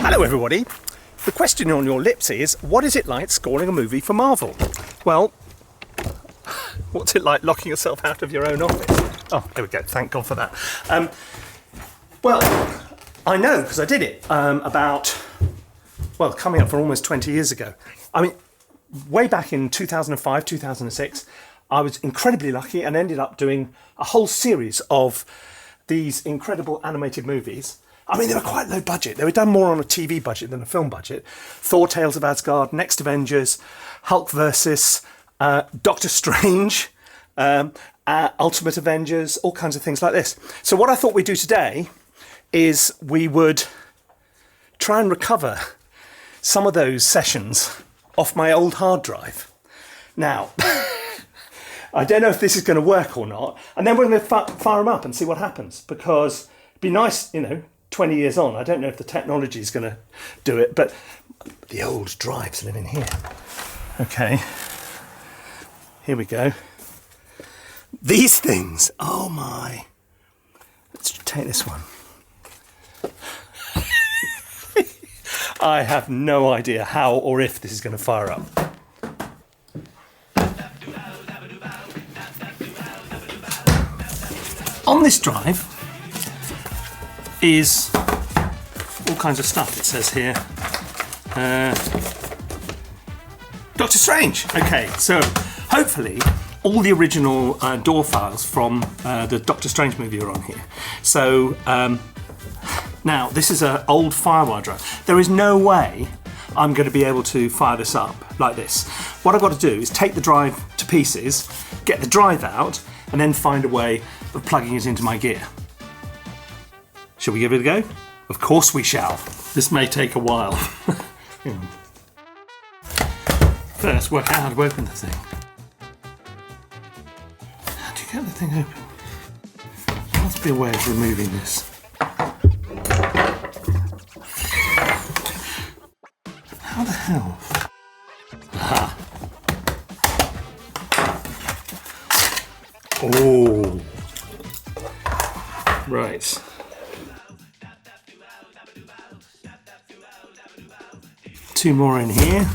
Hello everybody. The question on your lips is, what is it like scoring a movie for Marvel? Well, what's it like locking yourself out of your own office? Oh, there we go. Thank God for that. Well, I know because I did it coming up for almost 20 years ago. I mean, way back in 2005, 2006, I was incredibly lucky and ended up doing a whole series of these incredible animated movies. I mean, they were quite low budget. They were done more on a TV budget than a film budget. Thor, Tales of Asgard, Next Avengers, Hulk versus, Doctor Strange, Ultimate Avengers, all kinds of things like this. So what I thought we'd do today is we would try and recover some of those sessions off my old hard drive. Now, I don't know if this is going to work or not. And then we're going to fire them up and see what happens. Because it'd be nice, 20 years on, I don't know if the technology is going to do it, but the old drives live in here. Okay, here we go. These things, oh my. Let's take this one. I have no idea how or if this is going to fire up. On this drive is all kinds of stuff. It says here, Doctor Strange. Okay, so hopefully all the original DAW files from the Doctor Strange movie are on here. So now this is an old FireWire drive. There is no way I'm going to be able to fire this up like this. What I've got to do is take the drive to pieces, get the drive out, and then find a way of plugging it into my gear. Shall we give it a go? Of course we shall. This may take a while. First, work out how to open the thing. How do you get the thing open? There must be a way of removing this. How the hell? Aha. Oh. Right. Two more in here.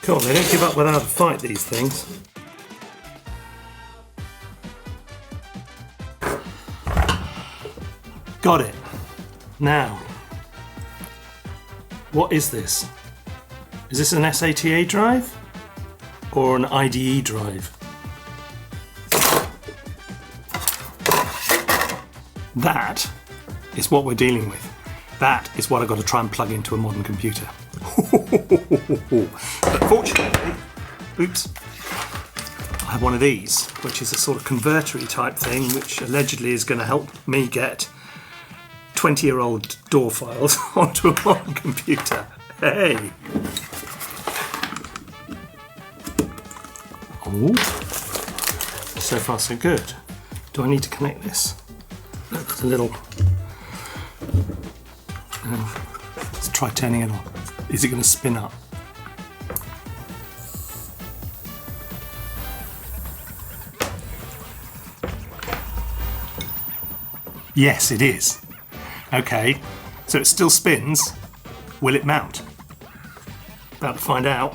Come on, they don't give up without a fight, these things. Got it. Now, what is this? Is this an SATA drive or an IDE drive? That is what we're dealing with. That is what I've got to try and plug into a modern computer. But fortunately, oops, I have one of these, which is a sort of convertery type thing, which allegedly is going to help me get 20-year-old DAW files onto a modern computer. Hey! Oh, so far so good. Do I need to connect this? No, there's a little... Let's try turning it on. Is it going to spin up? Yes, it is. Okay, so it still spins. Will it mount? About to find out.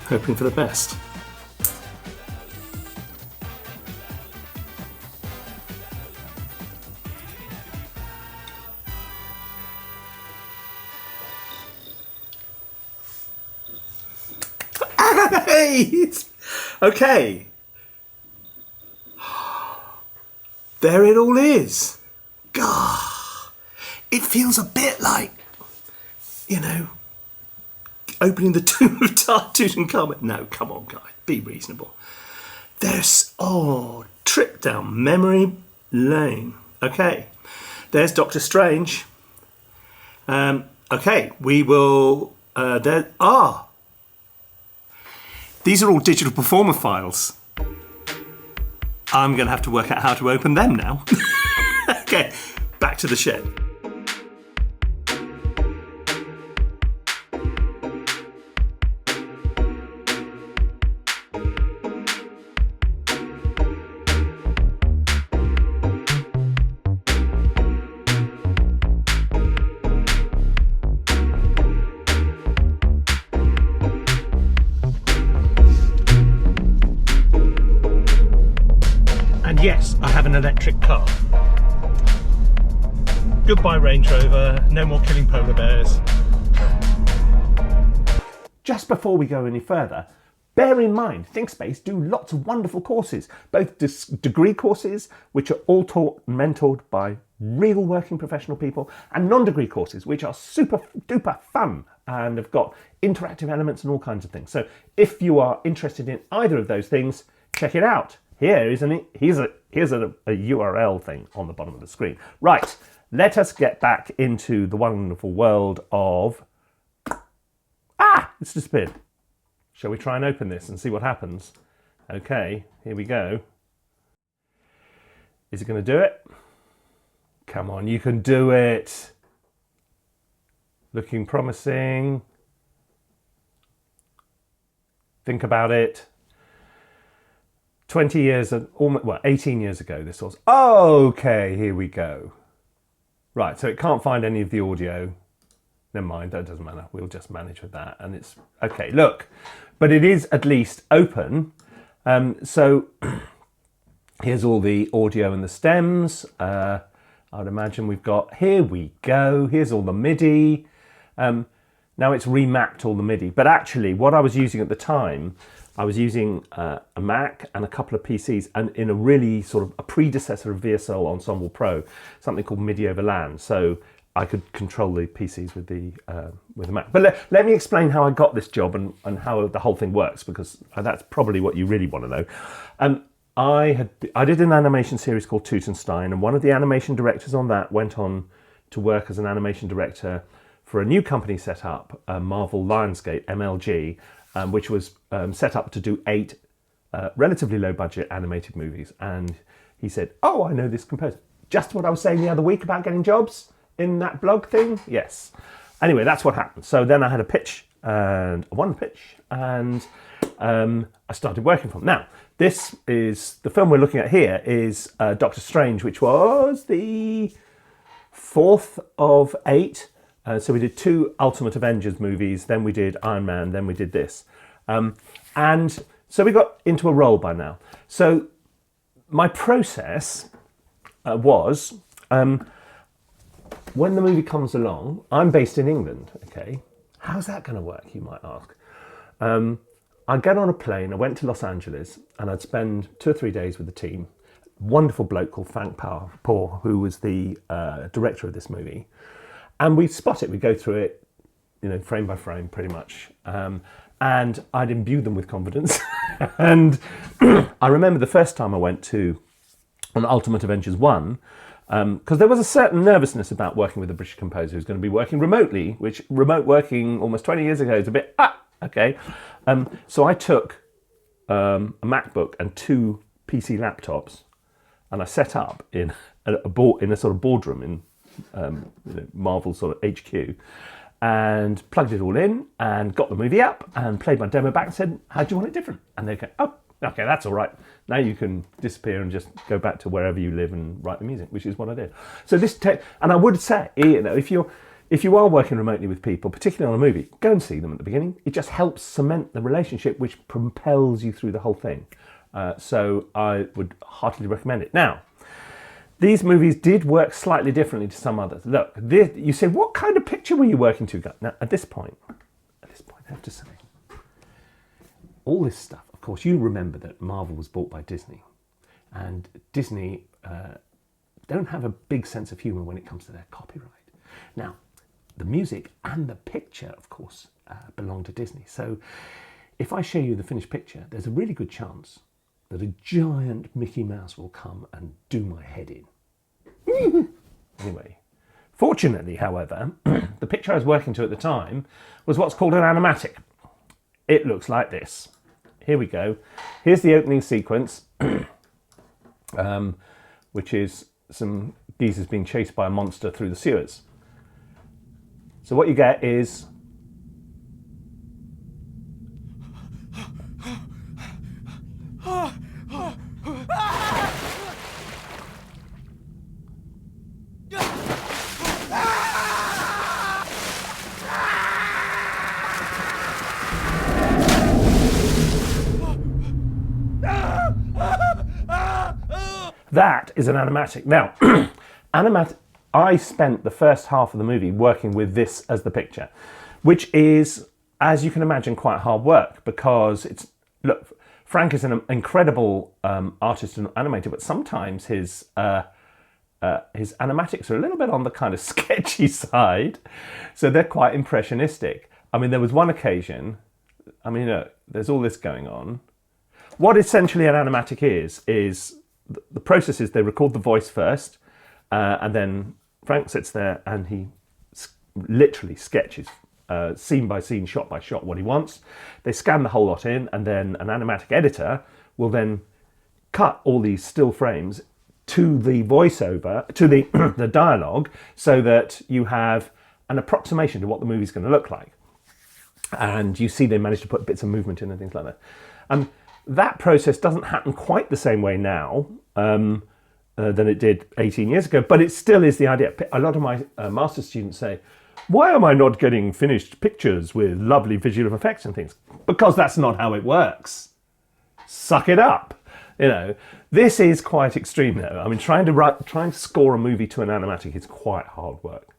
Hoping for the best. Okay. There it all is. God. It feels a bit like, opening the tomb of Tutankhamun. No, come on, guys. Be reasonable. There's, trip down memory lane. Okay. There's Doctor Strange. Okay, we will, these are all digital performer files. I'm going to have to work out how to open them now. Okay, back to the shed. yes, I have an electric car. Goodbye Range Rover, no more killing polar bears. Just before we go any further, bear in mind, ThinkSpace do lots of wonderful courses, both degree courses, which are all taught and mentored by real working professional people, and non-degree courses, which are super duper fun and have got interactive elements and all kinds of things. So if you are interested in either of those things, check it out. Here's a URL thing on the bottom of the screen. Right, let us get back into the wonderful world of... It's disappeared. Shall we try and open this and see what happens? Okay, here we go. Is it going to do it? Come on, you can do it. Looking promising. Think about it. 20 years, well, 18 years ago this was. Okay, here we go. Right, so it can't find any of the audio. Never mind, that doesn't matter. We'll just manage with that. And it's, okay, look. But it is at least open. So here's all the audio and the stems. I'd imagine we've got, here we go. Here's all the MIDI. Now it's remapped all the MIDI. But actually, what I was using at the time, I was using a Mac and a couple of PCs, and in a really sort of a predecessor of VSL Ensemble Pro, something called MIDI over LAN. So I could control the PCs with the Mac. But let me explain how I got this job and how the whole thing works, because that's probably what you really want to know. I did an animation series called Teutonstein, and one of the animation directors on that went on to work as an animation director for a new company set up, Marvel Lionsgate, MLG, which was set up to do 8 relatively low budget animated movies. And he said, oh, I know this composer. Just what I was saying the other week about getting jobs in that blog thing? Yes. Anyway, that's what happened. So then I had a pitch, and I won the pitch, and I started working for them. Now, this is, the film we're looking at here is Doctor Strange, which was the 4th of 8. So we did 2 Ultimate Avengers movies, then we did Iron Man, then we did this. And so we got into a role by now. So my process was... when the movie comes along, I'm based in England, okay? How's that going to work, you might ask? I'd get on a plane, I went to Los Angeles, and I'd spend 2 or 3 days with the team. Wonderful bloke called Frank Poor, who was the director of this movie. And we'd spot it, we'd go through it, you know, frame by frame, pretty much. And I'd imbue them with confidence. And I remember the first time I went on Ultimate Avengers 1, because there was a certain nervousness about working with a British composer who's going to be working remotely, which remote working almost 20 years ago is a bit, okay. So I took a MacBook and 2 PC laptops, and I set up in a sort of boardroom in Marvel sort of HQ, and plugged it all in and got the movie up and played my demo back and said, how do you want it different? And they go, oh, okay, that's all right. Now you can disappear and just go back to wherever you live and write the music, which is what I did. So this, and I would say, you know, if you are working remotely with people, particularly on a movie, go and see them at the beginning. It just helps cement the relationship, which propels you through the whole thing. So I would heartily recommend it. Now, these movies did work slightly differently to some others. Look, you say, what kind of picture were you working to? Now, at this point, I have to say, all this stuff, of course, you remember that Marvel was bought by Disney, and Disney don't have a big sense of humour when it comes to their copyright. Now, the music and the picture, of course, belong to Disney. So if I show you the finished picture, there's a really good chance that a giant Mickey Mouse will come and do my head in. Anyway, fortunately, however, the picture I was working to at the time was what's called an animatic. It looks like this. Here we go. Here's the opening sequence, which is some geezers being chased by a monster through the sewers. So what you get is That is an animatic. Now, I spent the first half of the movie working with this as the picture, which is, as you can imagine, quite hard work because look, Frank is an incredible artist and animator, but sometimes his animatics are a little bit on the kind of sketchy side, so they're quite impressionistic. I mean, there was one occasion, I mean, there's all this going on. What essentially an animatic is the process is they record the voice first, and then Frank sits there and he literally sketches scene by scene, shot by shot what he wants. They scan the whole lot in, and then an animatic editor will then cut all these still frames to the voiceover, to the dialogue, so that you have an approximation to what the movie's going to look like. And you see they managed to put bits of movement in and things like that. That process doesn't happen quite the same way now than it did 18 years ago, but it still is the idea. A lot of my master's students say, why am I not getting finished pictures with lovely visual effects and things? Because that's not how it works. Suck it up. You know, this is quite extreme though. I mean, trying to score a movie to an animatic is quite hard work.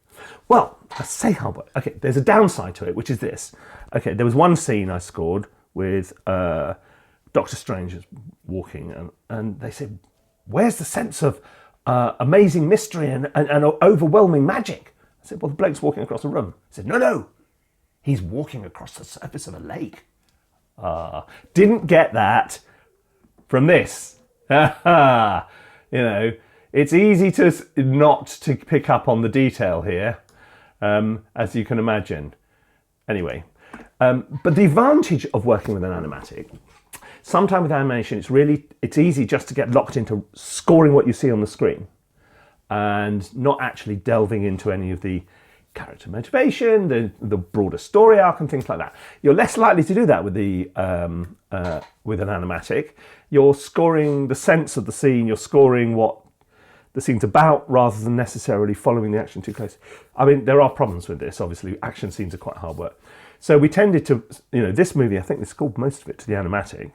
Well, I say hard work. Okay, there's a downside to it, which is this. Okay, there was one scene I scored with Doctor Strange walking, and they said, where's the sense of amazing mystery and overwhelming magic? I said, well, the bloke's walking across a room. I said, no, he's walking across the surface of a lake. Didn't get that from this. You know, it's easy to not to pick up on the detail here, as you can imagine. Anyway, but the advantage of working with an animatic, sometimes with animation, it's easy just to get locked into scoring what you see on the screen and not actually delving into any of the character motivation, the broader story arc and things like that. You're less likely to do that with with an animatic. You're scoring the sense of the scene, you're scoring what the scene's about rather than necessarily following the action too close. I mean, there are problems with this, obviously. Action scenes are quite hard work. So we tended to, this movie, I think they scored most of it to the animatic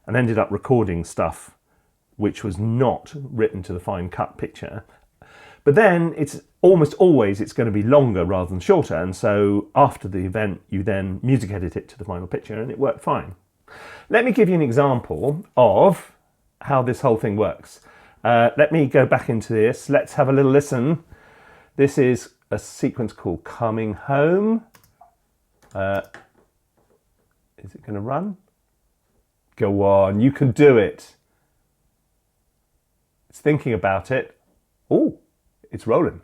and ended up recording stuff which was not written to the fine cut picture. But then it's almost always it's going to be longer rather than shorter, and so after the event you then music edit it to the final picture and it worked fine. Let me give you an example of how this whole thing works. Let me go back into this. Let's have a little listen. This is a sequence called Coming Home. Is it going to run? Go on, you can do it. It's thinking about it. Oh, it's rolling.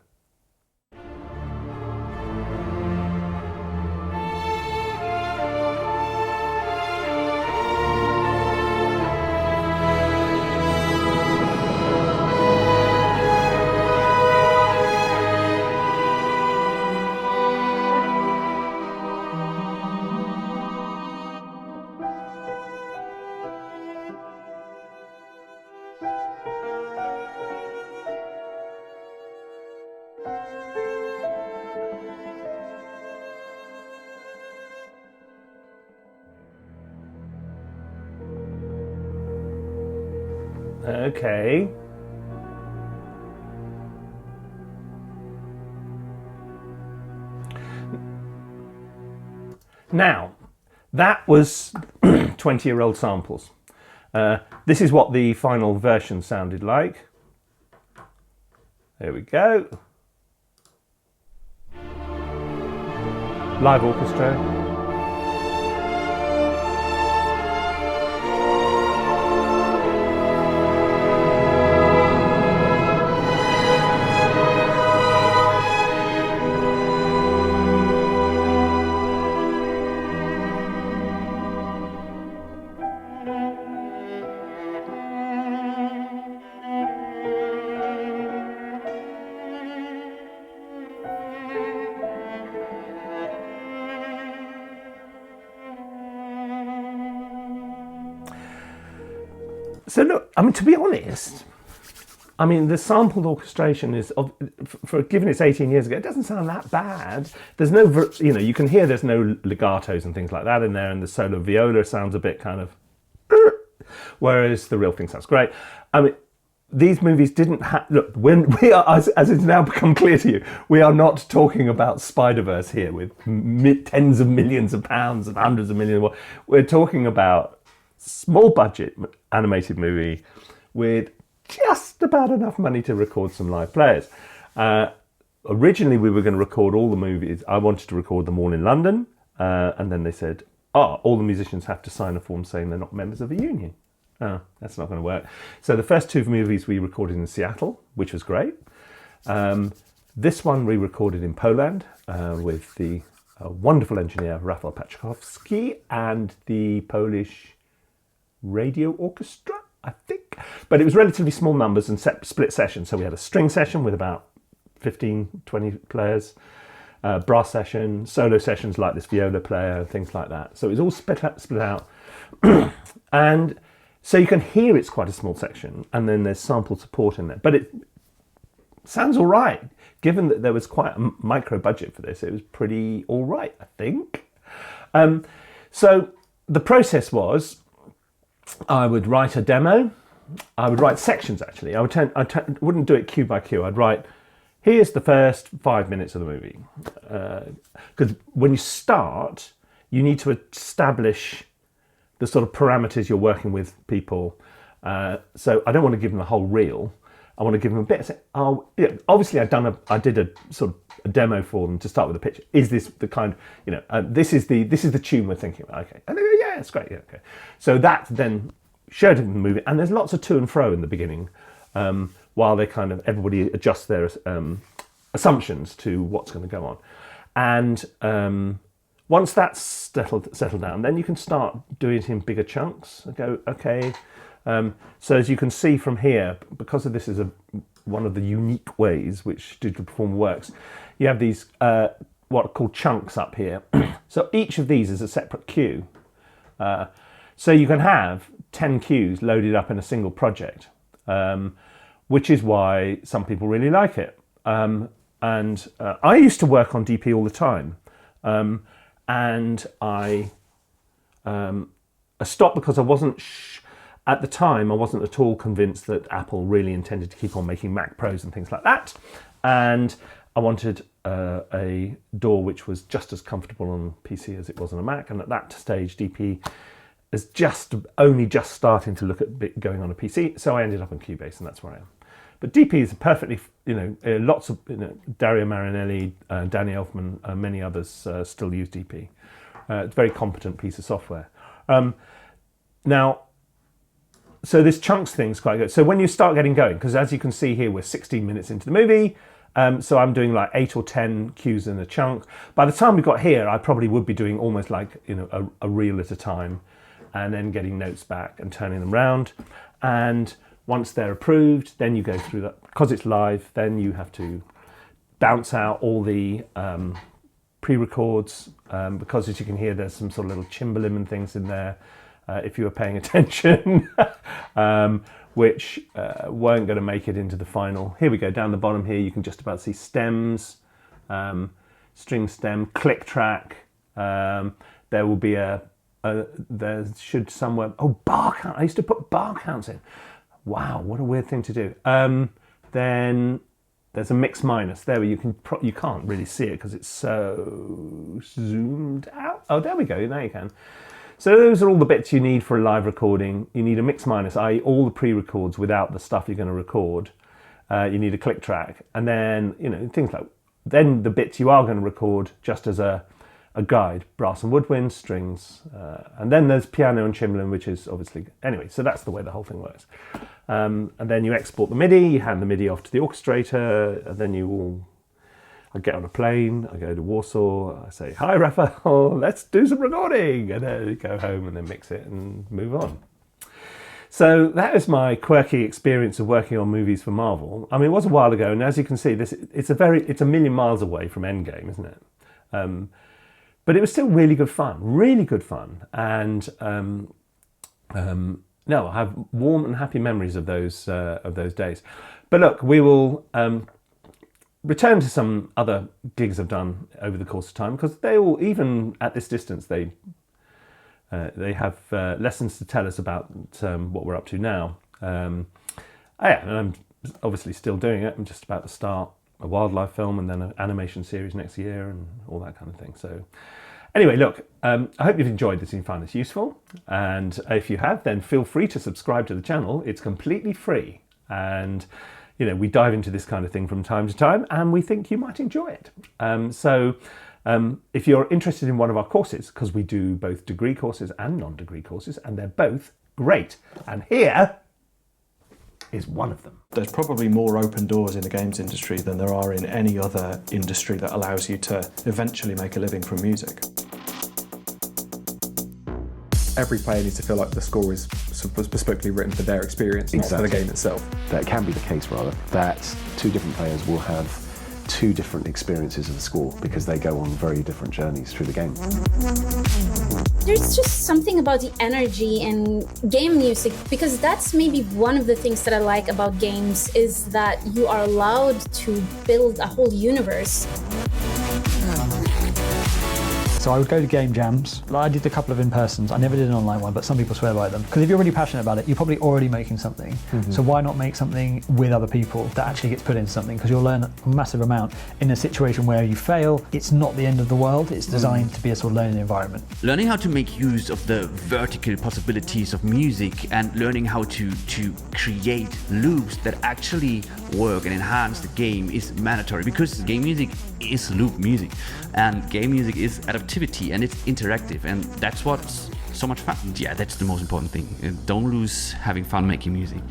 Okay. Now, that was 20-year-old samples. This is what the final version sounded like. There we go. Live orchestra. So look, I mean, to be honest, I mean, the sampled orchestration is, given it's 18 years ago, it doesn't sound that bad. There's no, you can hear there's no legatos and things like that in there, and the solo viola sounds a bit kind of, whereas the real thing sounds great. I mean, these movies didn't have... Look, when we are, as it's now become clear to you, we are not talking about Spider-Verse here with tens of millions of pounds and hundreds of millions. We're talking about small budget animated movie with just about enough money to record some live players. Originally, we were going to record all the movies. I wanted to record them all in London. And then they said, all the musicians have to sign a form saying they're not members of a union. Oh, that's not going to work. So the first two movies we recorded in Seattle, which was great. This one we recorded in Poland with the wonderful engineer Rafał Paczkowski and the Polish Radio Orchestra, I think. But it was relatively small numbers and split sessions. So we had a string session with about 15, 20 players, brass session, solo sessions like this viola player, things like that. So it was all split out. And so you can hear it's quite a small section, and then there's sample support in there. But it sounds all right. Given that there was quite a micro budget for this, it was pretty all right, I think. So the process was, I would write a demo. I would write sections, actually. I wouldn't do it cue by cue. I'd write, here's the first 5 minutes of the movie. Because when you start, you need to establish the sort of parameters you're working with people. So I don't want to give them the whole reel. I want to give them a bit. Obviously, I did a sort of a demo for them to start with a pitch. Is this the kind? This is the tune we're thinking about. Okay, and they go, yeah, it's great. Yeah, okay. So that then showed them the movie, and there's lots of to and fro in the beginning, while they everybody adjusts their assumptions to what's going to go on, and once that's settled down, then you can start doing it in bigger chunks. I go, okay. So as you can see from here, because of this is one of the unique ways which digital performer works, you have these what are called chunks up here. So each of these is a separate cue. So you can have 10 cues loaded up in a single project, which is why some people really like it. And I used to work on DP all the time. And I stopped because I wasn't... At the time, I wasn't at all convinced that Apple really intended to keep on making Mac Pros and things like that. And I wanted a DAW which was just as comfortable on PC as it was on a Mac. And at that stage, DP is only just starting to look at going on a PC. So I ended up on Cubase, and that's where I am. But DP is perfectly, lots of, Dario Marinelli, Danny Elfman, many others still use DP. It's a very competent piece of software. Now, so this chunks thing's quite good. So when you start getting going, because as you can see here, we're 16 minutes into the movie. So I'm doing like 8 or 10 cues in a chunk. By the time we got here, I probably would be doing almost like, a reel at a time, and then getting notes back and turning them round. And once they're approved, then you go through that. Because it's live, then you have to bounce out all the pre-records, because as you can hear, there's some sort of little cymbalum and things in there, if you were paying attention, which weren't going to make it into the final. Here we go, down the bottom here, you can just about see stems, string stem, click track. There will be there should somewhere, bar count. I used to put bar counts in. Wow, what a weird thing to do. Then there's a mix minus there where you can't really see it because it's so zoomed out. Oh, there we go, now you can. So those are all the bits you need for a live recording. You need a mix minus, i.e. all the pre-records without the stuff you're going to record. You need a click track. And then, things like, then the bits you are going to record just as a guide, brass and woodwind, strings. And then there's piano and cymbalum, which is obviously, anyway, so that's the way the whole thing works. And then you export the MIDI, you hand the MIDI off to the orchestrator, and then I get on a plane, I go to Warsaw, I say, hi Raphael, let's do some recording. And then go home and then mix it and move on. So that is my quirky experience of working on movies for Marvel. I mean, it was a while ago, and as you can see, it's a million miles away from Endgame, isn't it? But it was still really good fun. And no, I have warm and happy memories of those days. But look, we will return to some other gigs I've done over the course of time, because they all, even at this distance, they have lessons to tell us about what we're up to now. Yeah, and I'm obviously still doing it. I'm just about to start a wildlife film and then an animation series next year and all that kind of thing. So anyway, look, I hope you've enjoyed this and found this useful. And if you have, then feel free to subscribe to the channel. It's completely free. And, you know, we dive into this kind of thing from time to time, and we think you might enjoy it. If you're interested in one of our courses, because we do both degree courses and non-degree courses, and they're both great. And here is one of them. There's probably more open doors in the games industry than there are in any other industry that allows you to eventually make a living from music. Every player needs to feel like the score is bespokely written for their experience, not for the game itself. That can be the case, rather, that two different players will have two different experiences of the score because they go on very different journeys through the game. There's just something about the energy in game music, because that's maybe one of the things that I like about games, is that you are allowed to build a whole universe. So I would go to game jams. I did a couple of in-persons. I never did an online one, but some people swear by them. Because if you're really passionate about it, you're probably already making something. So why not make something with other people that actually gets put into something? Because you'll learn a massive amount. In a situation where you fail, it's not the end of the world. It's designed to be a sort of learning environment. Learning how to make use of the vertical possibilities of music and learning how to create loops that actually work and enhance the game is mandatory, because game music is loop music and game music is adaptivity and it's interactive, and that's what's so much fun. Yeah, that's the most important thing. Don't lose having fun making music.